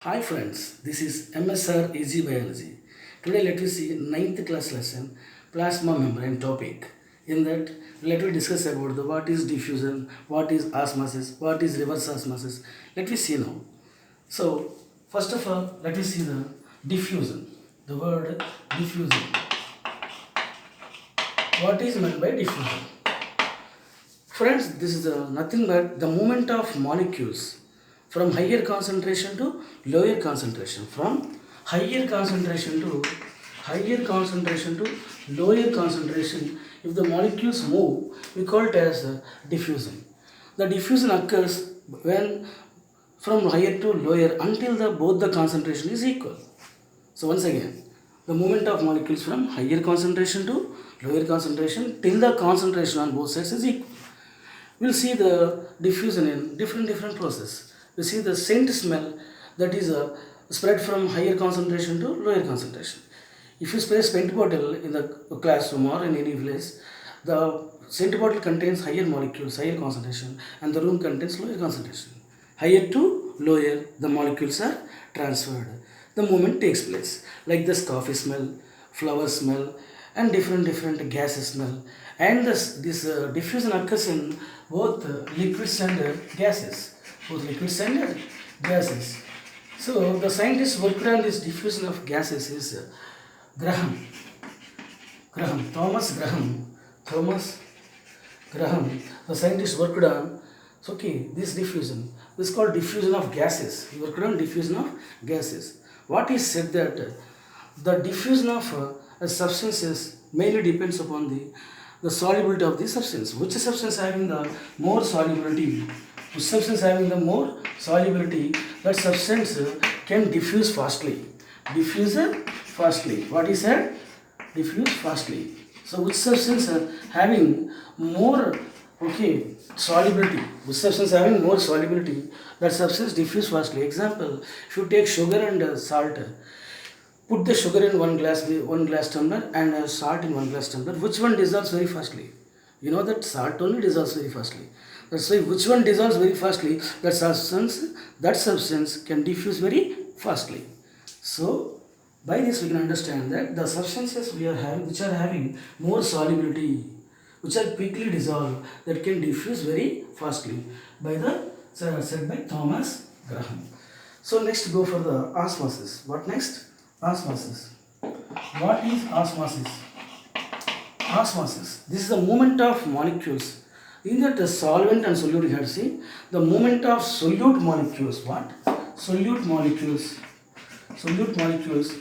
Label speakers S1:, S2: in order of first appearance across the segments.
S1: Hi friends, this is M.S.R. Easy Biology. Today let us see ninth class lesson plasma membrane topic. In that let us discuss about the what is diffusion, what is osmosis, what is reverse osmosis. Let us see now. So first of all let us see the diffusion. The word diffusion. What is meant by diffusion? Friends, this is nothing but the movement of molecules from higher concentration to lower concentration, from higher concentration to lower concentration. If the molecules move, we call it as diffusion. The diffusion occurs when from higher to lower until the both the concentration is equal. So once again, the movement of molecules from higher concentration to lower concentration till the concentration on both sides is equal. We'll see the diffusion in different process. We see the scent smell that is spread from higher concentration to lower concentration. If you spray a paint bottle in the classroom or in any place, the scent bottle contains higher molecules, higher concentration, and the room contains lower concentration. Higher to lower, the molecules are transferred. The movement takes place, like this coffee smell, flower smell, and different gases smell. And this diffusion occurs in both liquids and gases, both liquids and gases. So the scientists worked on this diffusion of gases is Graham, Thomas Graham. The scientists worked on, so okay, this diffusion. This is called diffusion of gases. He worked on diffusion of gases. What is said that the diffusion of substances mainly depends upon the solubility of the substance. Which substance having the more solubility? Which substance having the more solubility? That substance can diffuse fastly. Diffuse fastly. What is said? Diffuse fastly. So which substance having more solubility? Which substance having more solubility? That substance diffuse fastly. Example: if you take sugar and salt, put the sugar in one glass tumbler and salt in one glass tumbler. Which one dissolves very fastly? You know that salt only dissolves very fastly. That's why which one dissolves very fastly? That substance can diffuse very fastly. So by this we can understand that the substances we are having, which are having more solubility, which are quickly dissolved, that can diffuse very fastly by the said by Thomas Graham. So next go for the osmosis. What next? Osmosis. What is osmosis? Osmosis. This is the movement of molecules. In that solvent and solute you have to see the movement of solute molecules. What? Solute molecules. Solute molecules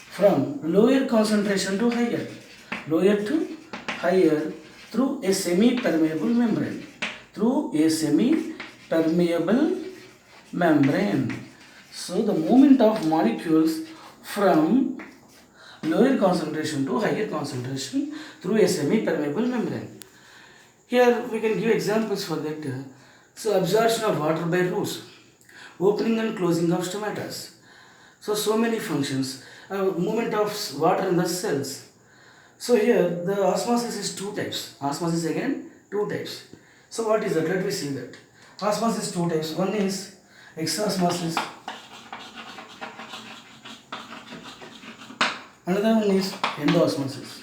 S1: from lower concentration to higher. Lower to higher through a semi-permeable membrane. Through a semi-permeable membrane. So the movement of molecules from lower concentration to higher concentration through a semi-permeable membrane. Here we can give examples for that. So absorption of water by roots, opening and closing of stomata. So many functions. Movement of water in the cells. So here the osmosis is two types. Osmosis again two types. So what is that? Let me see that. Osmosis two types. One is exosmosis. Another one is endosmosis.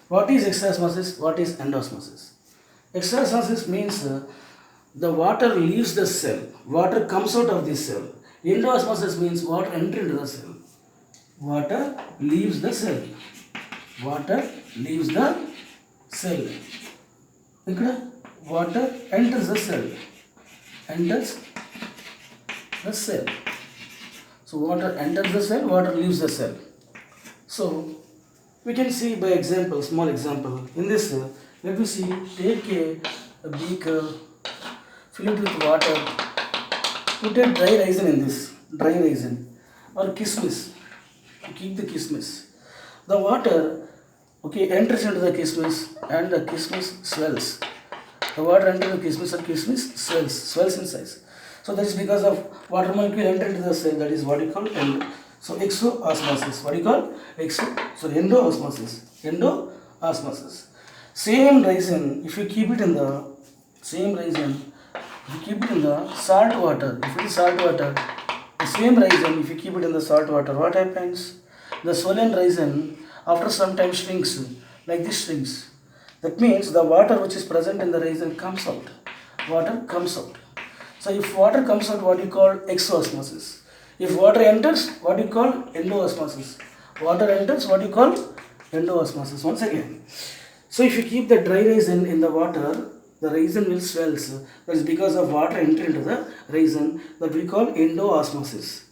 S1: What is exosmosis? What is endosmosis? Exosmosis means the water leaves the cell. Water comes out of the cell. Endosmosis means water enters into the cell. Water leaves the cell. Water leaves the cell. ఇక్కడ water enters the cell. Enters the cell. So water enters the cell, water leaves the cell. So we can see by example, small example. In this, let me see, take a beaker, fill it with water, put a dry raisin in this, dry raisin or kismis, keep the kismis. The water, enters into the kismis and the kismis swells. The water enters the kismis and kismis swells in size. So that is because of water molecule enter into the cell. That is what you call so exoosmosis. What do you call endoosmosis. Endoosmosis. Same raisin, if you keep it in the same raisin, If you keep it in the salt water, if it is salt water, the same resin, if you keep it in the salt water, what happens? The swollen resin after some time shrinks, like this shrinks. That means the water which is present in the resin comes out. Water comes out. So if water comes out, what you call exosmosis. If water enters, what you call endoosmosis. Water enters, what you call endoosmosis. Once again. So if you keep the dry resin in the water, the resin will swells. That is because of water entry into the resin that we call endoosmosis.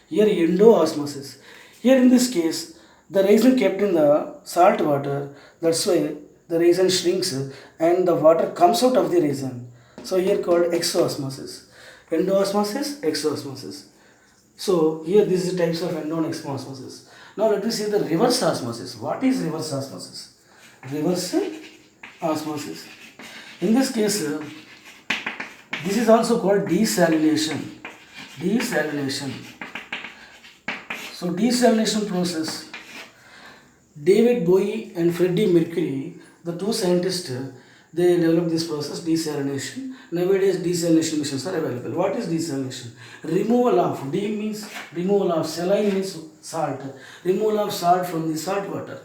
S1: Here endoosmosis. Here in this case, the resin kept in the salt water. That's why the resin shrinks and the water comes out of the resin. So here called exosmosis. Endoosmosis, exosmosis. So here this is types of endo and exosmosis. Now let me see the reverse osmosis. What is reverse osmosis? Reverse osmosis. In this case, this is also called desalination. Desalination. So desalination process. David Bowie and Freddie Mercury, the two scientists, they developed this process, desalination. Nowadays, desalination machines are available. What is desalination? Removal of, D means removal of, saline means salt. Removal of salt from the salt water.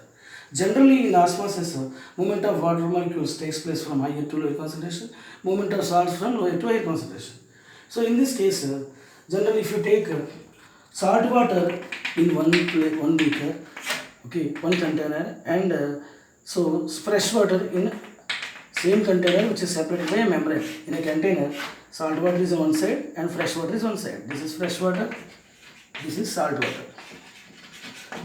S1: Generally, in osmosis, movement of water molecules takes place from higher to lower concentration, movement of salts from lower to higher concentration. So, in this case, generally, if you take salt water in one beaker, okay, one container, and so fresh water in same container which is separated by a membrane. In a container, salt water is on one side and fresh water is one side. This is fresh water, this is salt water.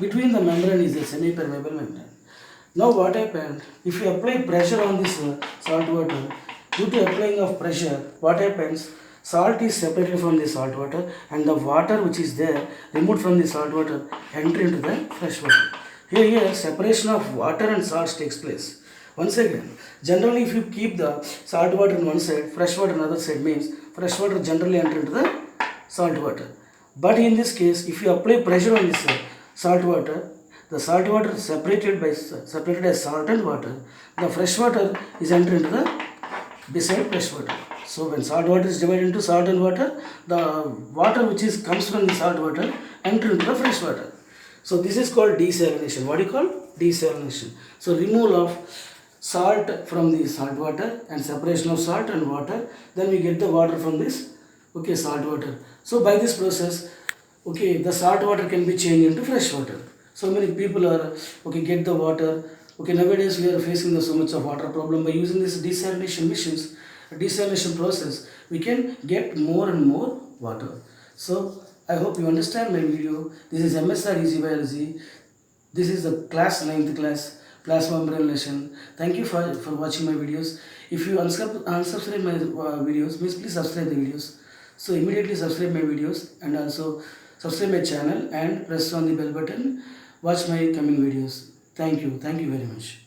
S1: Between the membrane is a semi-permeable membrane. Now what happened? If you apply pressure on this salt water, due to applying of pressure, what happens? Salt is separated from the salt water and the water which is there removed from the salt water enter into the fresh water. Here separation of water and salts takes place. Once again, generally if you keep the salt water on one side, fresh water on the other side means fresh water generally enter into the salt water. But in this case, if you apply pressure on this salt water, the salt water is separated as salt and water. The fresh water is entered into the beside fresh water. So when salt water is divided into salt and water, the water which comes from the salt water enter into the fresh water. So this is called desalination. What do you call? Desalination. So removal of salt from the salt water and separation of salt and water. Then we get the water from this, okay, salt water. So by this process, okay, the salt water can be changed into fresh water. So many people are, okay, get the water. Okay, nowadays we are facing so much of water problem. By using this desalination machines, desalination process, we can get more and more water. So I hope you understand my video. This is M.S.R. Easy Biology. This is the class 9th class, plasma membrane relation. Thank you for watching my videos. If you unsubscribe my videos, please subscribe the videos. So immediately subscribe my videos and also subscribe my channel and press on the bell button. Watch my coming videos. Thank you very much.